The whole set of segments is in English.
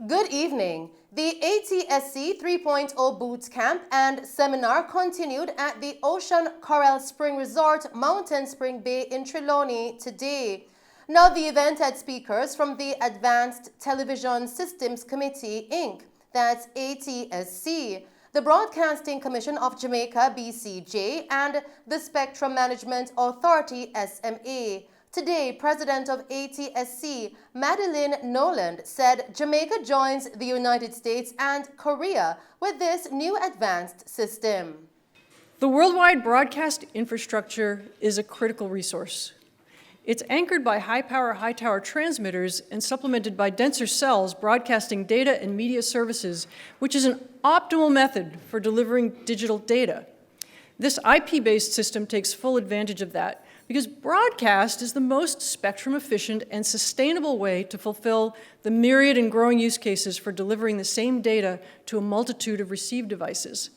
Good evening. The ATSC 3.0 boot camp and seminar continued at the Ocean Coral Spring Resort, Mountain Spring Bay in Trelawney today. Now the event had speakers from the Advanced Television Systems Committee, Inc., that's ATSC, the Broadcasting Commission of Jamaica, BCJ, and the Spectrum Management Authority, SMA. Today, President of ATSC, Madeline Noland, said Jamaica joins the United States and Korea with this new advanced system. The worldwide broadcast infrastructure is a critical resource. It's anchored by high-power, high-tower transmitters and supplemented by denser cells broadcasting data and media services, which is an optimal method for delivering digital data. This IP-based system takes full advantage of that, because broadcast is the most spectrum-efficient and sustainable way to fulfill the myriad and growing use cases for delivering the same data to a multitude of receive devices.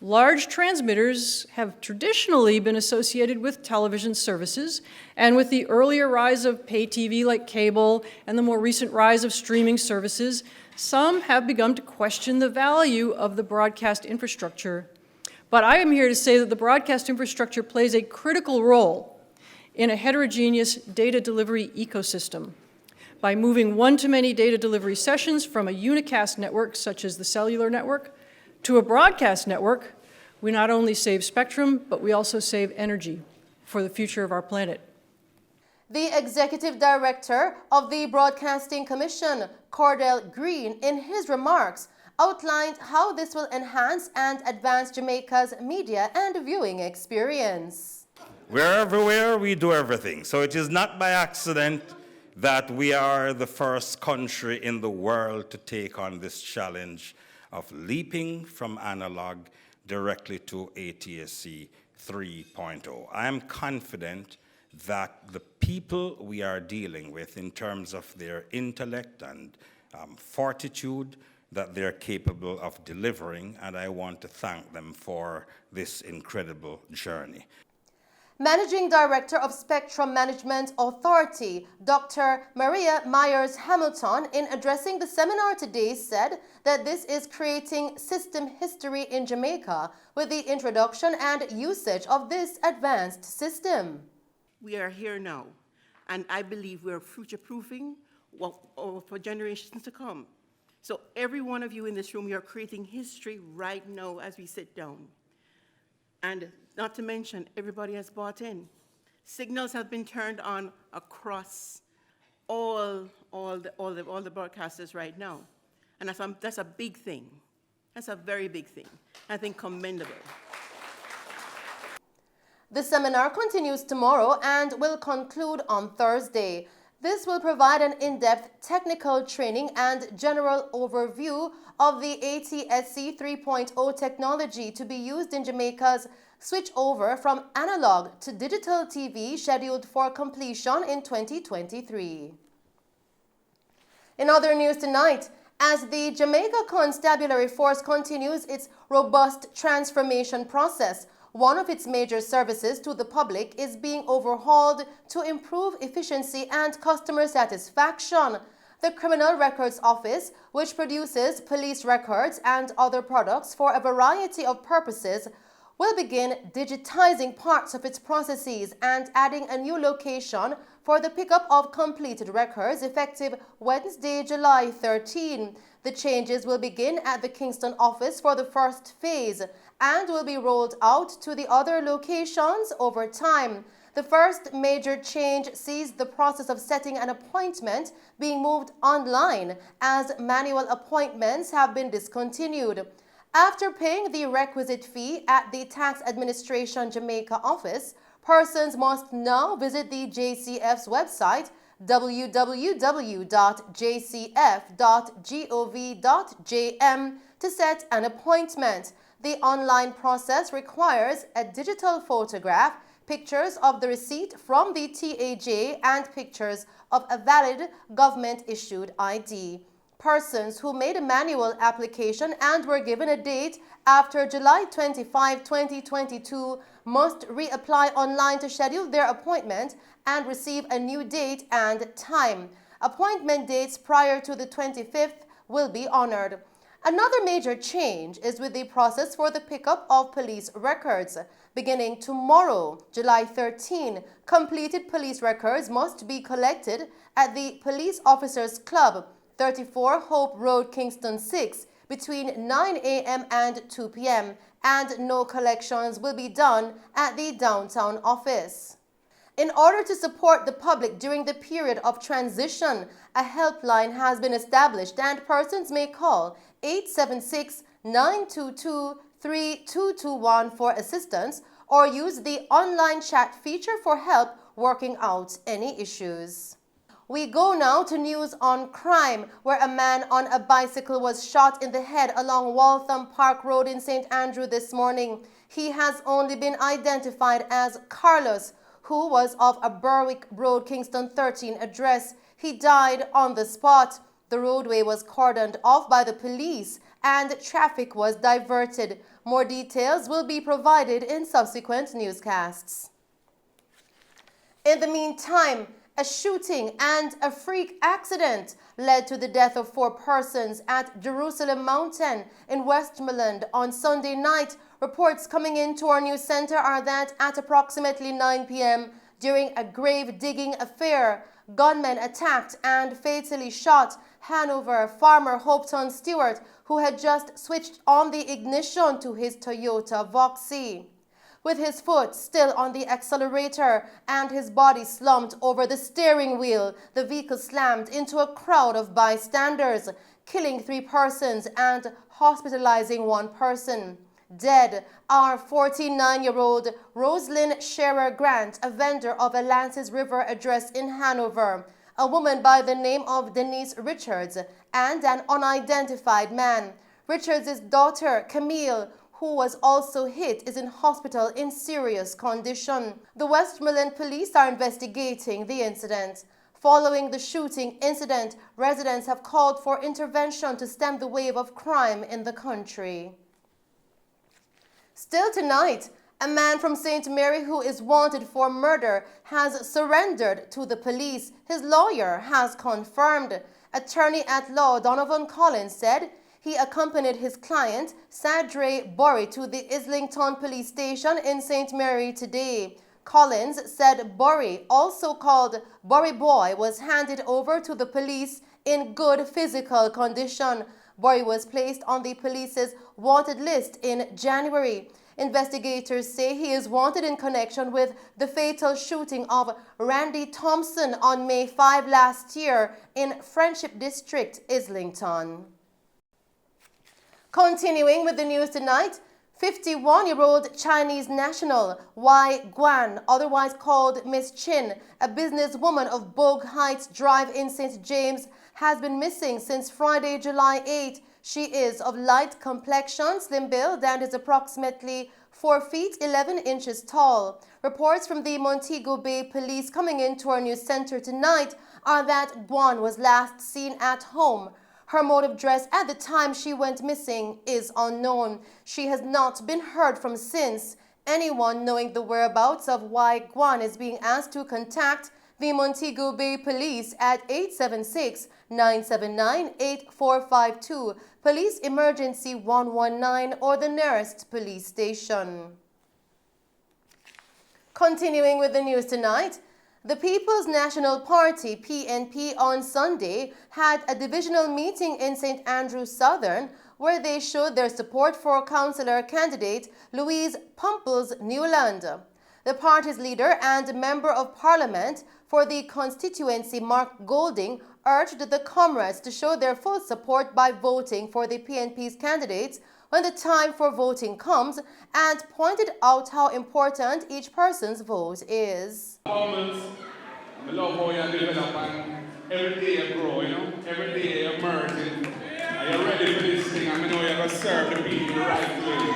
Large transmitters have traditionally been associated with television services, and with the earlier rise of pay TV like cable and the more recent rise of streaming services, some have begun to question the value of the broadcast infrastructure. But I am here to say that the broadcast infrastructure plays a critical role in a heterogeneous data delivery ecosystem. By moving one-to-many data delivery sessions from a unicast network, such as the cellular network, to a broadcast network, we not only save spectrum, but we also save energy for the future of our planet. The Executive Director of the Broadcasting Commission, Cordell Green, in his remarks, outlined how this will enhance and advance Jamaica's media and viewing experience. We're everywhere, we do everything. So it is not by accident that we are the first country in the world to take on this challenge of leaping from analog directly to ATSC 3.0. I am confident that the people we are dealing with in terms of their intellect and fortitude, that they're capable of delivering, and I want to thank them for this incredible journey. Managing Director of Spectrum Management Authority, Dr. Maria Myers-Hamilton, in addressing the seminar today, said that this is creating system history in Jamaica with the introduction and usage of this advanced system. We are here now, and I believe we're future-proofing for generations to come. So every one of you in this room, you're creating history right now as we sit down. And not to mention, everybody has bought in. Signals have been turned on across all the broadcasters right now. And that's a big thing. That's a very big thing. I think commendable. The seminar continues tomorrow and will conclude on Thursday. This will provide an in-depth technical training and general overview of the ATSC 3.0 technology to be used in Jamaica's switch over from analog to digital TV, scheduled for completion in 2023. In other news tonight, as the Jamaica Constabulary Force continues its robust transformation process, one of its major services to the public is being overhauled to improve efficiency and customer satisfaction. The Criminal Records Office, which produces police records and other products for a variety of purposes, will begin digitizing parts of its processes and adding a new location for the pickup of completed records effective Wednesday, July 13. The changes will begin at the Kingston office for the first phase and will be rolled out to the other locations over time. The first major change sees the process of setting an appointment being moved online, as manual appointments have been discontinued. After paying the requisite fee at the Tax Administration Jamaica office, persons must now visit the JCF's website, www.jcf.gov.jm, to set an appointment. The online process requires a digital photograph, pictures of the receipt from the TAJ, and pictures of a valid government-issued ID. Persons who made a manual application and were given a date after July 25, 2022 must reapply online to schedule their appointment and receive a new date and time. Appointment dates prior to the 25th will be honored. Another major change is with the process for the pickup of police records. Beginning tomorrow, July 13, completed police records must be collected at the Police Officers Club, 34 Hope Road, Kingston 6, between 9 a.m. and 2 p.m., and no collections will be done at the downtown office. In order to support the public during the period of transition, a helpline has been established and persons may call 876-922-3221 for assistance or use the online chat feature for help working out any issues. We go now to news on crime, where a man on a bicycle was shot in the head along Waltham Park Road in St. Andrew this morning. He has only been identified as Carlos, who was of a Berwick Road, Kingston 13 address. He died on the spot. The roadway was cordoned off by the police and traffic was diverted. More details will be provided in subsequent newscasts. In the meantime, a shooting and a freak accident led to the death of 4 persons at Jerusalem Mountain in Westmoreland on Sunday night. Reports coming into our news center are that at approximately 9 p.m., during a grave digging affair, gunmen attacked and fatally shot Hanover farmer Hopeton Stewart, who had just switched on the ignition to his Toyota Voxy. With his foot still on the accelerator and his body slumped over the steering wheel, the vehicle slammed into a crowd of bystanders, killing 3 persons and hospitalizing 1 person. Dead are 49-year-old Rosalind Scherer Grant, a vendor of a Lances River address in Hanover, a woman by the name of Denise Richards, and an unidentified man. Richards' daughter, Camille, who was also hit, is in hospital in serious condition. The Westmoreland police are investigating the incident. Following the shooting incident, residents have called for intervention to stem the wave of crime in the country. Still tonight, a man from St. Mary who is wanted for murder has surrendered to the police. His lawyer has confirmed. Attorney at law Donovan Collins said he accompanied his client, Sadre Borry, to the Islington police station in St. Mary today. Collins said Borry, also called Borry Boy, was handed over to the police in good physical condition. Borry was placed on the police's wanted list in January. Investigators say he is wanted in connection with the fatal shooting of Randy Thompson on May 5 last year in Friendship District, Islington. Continuing with the news tonight, 51-year-old Chinese national Wai Guan, otherwise called Miss Chin, a businesswoman of Bogue Heights Drive in St. James, has been missing since Friday, July 8. She is of light complexion, slim build, and is approximately 4 feet 11 inches tall. Reports from the Montego Bay Police coming into our news center tonight are that Guan was last seen at home. Her mode of dress at the time she went missing is unknown. She has not been heard from since. Anyone knowing the whereabouts of Wai Guan is being asked to contact the Montego Bay Police at 876-979-8452, Police Emergency 119, or the nearest police station. Continuing with the news tonight, the People's National Party, PNP, on Sunday had a divisional meeting in St. Andrews Southern where they showed their support for councillor candidate Louise Pumples Newland. The party's leader and member of parliament for the constituency, Mark Golding, urged the comrades to show their full support by voting for the PNP's candidates when the time for voting comes, and pointed out how important each person's vote is. Moments, I love how you develop and every day you grow, every day you're emerging. Are you ready for this thing? I know you're going to serve the people the right way.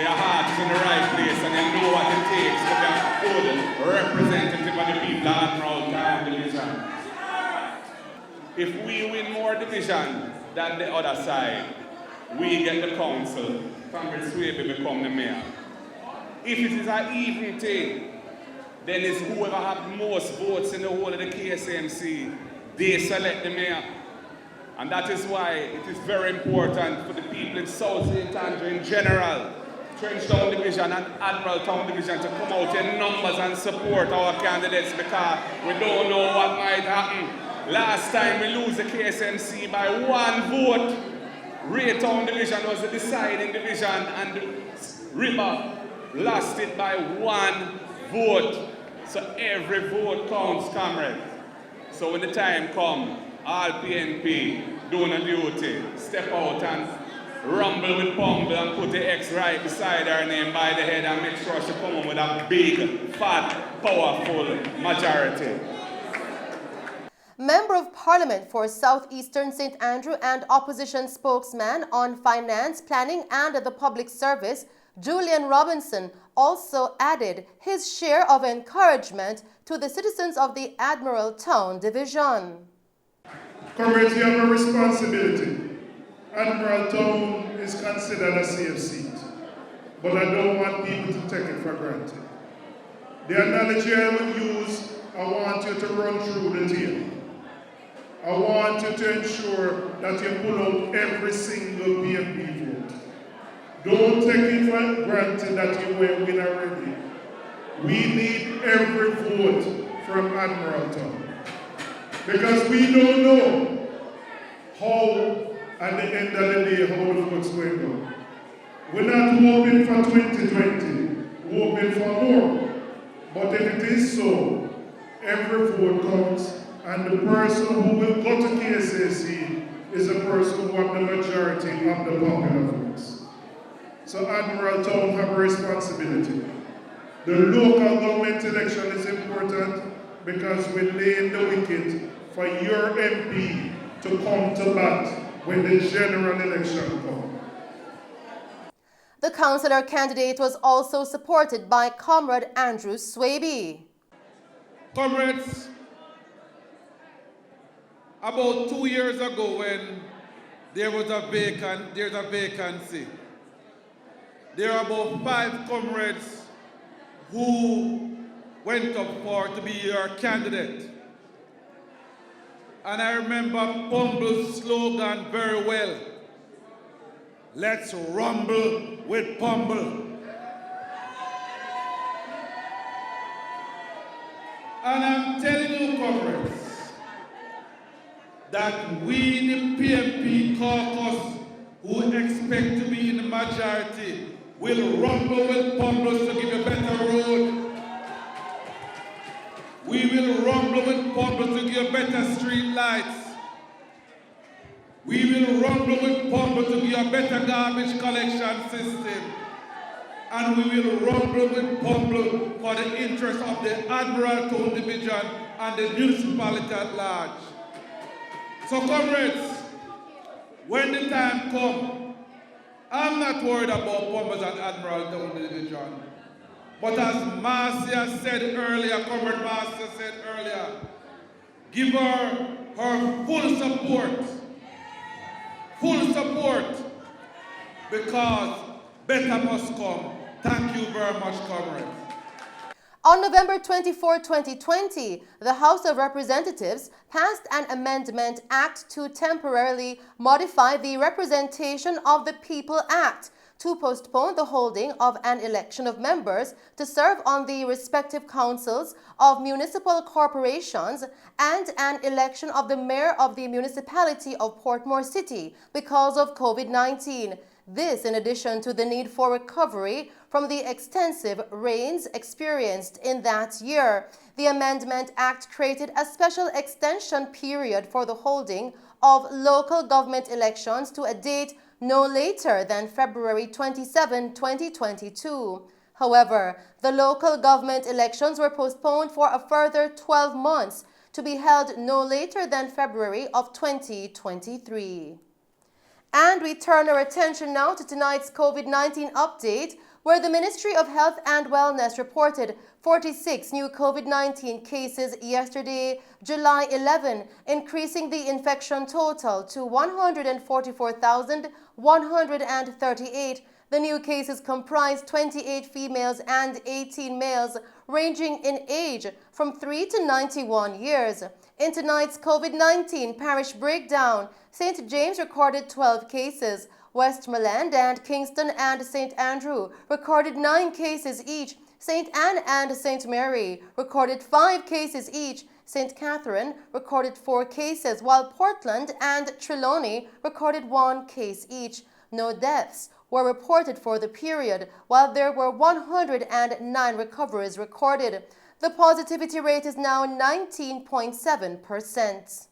Your heart is in the right place and you know what it takes to be a good representative of the people that are proud to have the vision. If we win more division than the other side, we get the council. Congress Swaby become the mayor. If it is an even thing, then it's whoever has most votes in the whole of the KSMC, they select the mayor. And that is why it is very important for the people in South St. Andrew in general, Trenchtown Division and Admiral Town Division to come out in numbers and support our candidates, because we don't know what might happen. Last time we lose the KSMC by 1 vote. Raytown Division was the deciding division and River lost it by 1 vote. So every vote counts, comrade. So when the time comes, all PNP doing a duty, step out and rumble with Pumble and put the X right beside her name by the head and make sure she come home with a big, fat, powerful majority. Member of Parliament for Southeastern St. Andrew and opposition spokesman on finance, planning and the public service, Julian Robinson, also added his share of encouragement to the citizens of the Admiral Town Division. Comrades, you have a responsibility. Admiral Town is considered a safe seat, but I don't want people to take it for granted. The analogy I will use, I want you to run through the tape. I want you to ensure that you pull out every single PNP vote. Don't take it for granted that you will win already. We need every vote from Admiral Town, because we don't know how, at the end of the day, how the votes will go. We're not hoping for 2020, we're hoping for more. But if it is so, every vote counts, and the person who will go to KSAC is the person who has the majority of the popular votes. So Admiral Town have a responsibility. The local government election is important because we're laying the wicket for your MP to come to bat when the general election comes. The councillor candidate was also supported by Comrade Andrew Swaby. Comrades, about 2 years ago when there's a vacancy, there are about 5 comrades who went up to be your candidate. And I remember Pumble's slogan very well. Let's rumble with Pumble. And I'm telling you, comrades, that we, the PNP caucus, who expect to be in the majority, will rumble with Pumbles to give a better road. We will rumble with Pumbles to give better street lights. We will rumble with Pumbles to give a better garbage collection system. And we will rumble with Pumble for the interest of the Admiral Town Division and the municipality at large. So comrades, when the time comes, I'm not worried about Pumbles and Admiral Town Division. But as Marcia said earlier, Comrade Marcia said earlier, give her full support, because better must come. Thank you very much, comrades. On November 24, 2020, the House of Representatives passed an Amendment Act to temporarily modify the Representation of the People Act to postpone the holding of an election of members to serve on the respective councils of municipal corporations and an election of the mayor of the municipality of Portmore City because of COVID-19. This in addition to the need for recovery from the extensive rains experienced in that year. The Amendment Act created a special extension period for the holding of local government elections to a date no later than February 27, 2022. However, the local government elections were postponed for a further 12 months to be held no later than February of 2023. And we turn our attention now to tonight's COVID-19 update, where the Ministry of Health and Wellness reported 46 new COVID-19 cases yesterday, July 11, increasing the infection total to 144,138. The new cases comprise 28 females and 18 males, ranging in age from 3 to 91 years. In tonight's COVID-19 parish breakdown, St. James recorded 12 cases. Westmoreland and Kingston and St. Andrew recorded 9 cases each. St. Anne and St. Mary recorded 5 cases each. St. Catherine recorded 4 cases, while Portland and Trelawney recorded 1 case each. No deaths were reported for the period, while there were 109 recoveries recorded. The positivity rate is now 19.7%.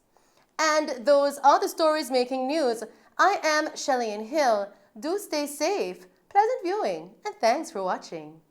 And those are the stories making news. I am Shelley Hill. Do stay safe, pleasant viewing, and thanks for watching.